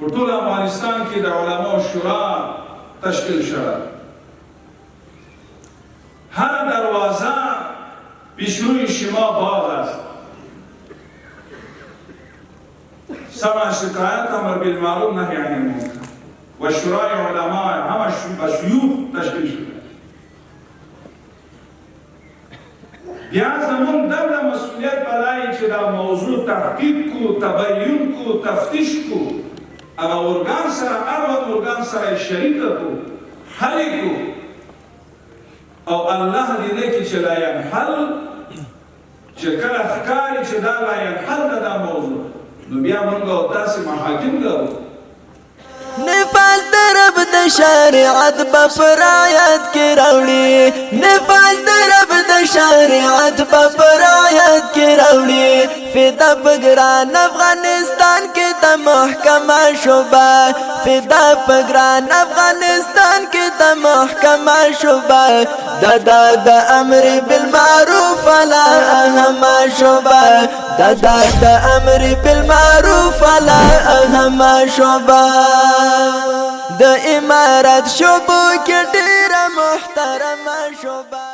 په ټول افغانستان کې د علماو شورا تشکیل شوه. هر دروازه پیشروی شما باز است. سمع شکایت، امر بالمعروف، نهی عن المنکر و شورای علما همه شیوخ تشکیل شده. بیا زمون دغه مسئولیت بلای چې دا موضوع تحقیق کو، تبیین کو، تفتیش کو، هغه ارګان سره اړوند ارګان سره شریک کو، حل کو، او الله دې کې چې لا ينحل چې کله ښکاري چې دا لا ينحل دا موضوع، نو بیا موږ او تاسې محاکم لرو. نفاذ در رب د شریعت په رعایت کې راوړي، نفاذ در رب د شریعت په رعایت کې راوړي. فدا پګران افغانستان کې د محکمه شوبه، فدا پګران افغانستان کې د محکمه شوبه. د امر بالمعروف علی اهم شوبه، د امر بالمعروف علی اهم شوبه. د امارت شوبو کې ډېره محترمه شوبه.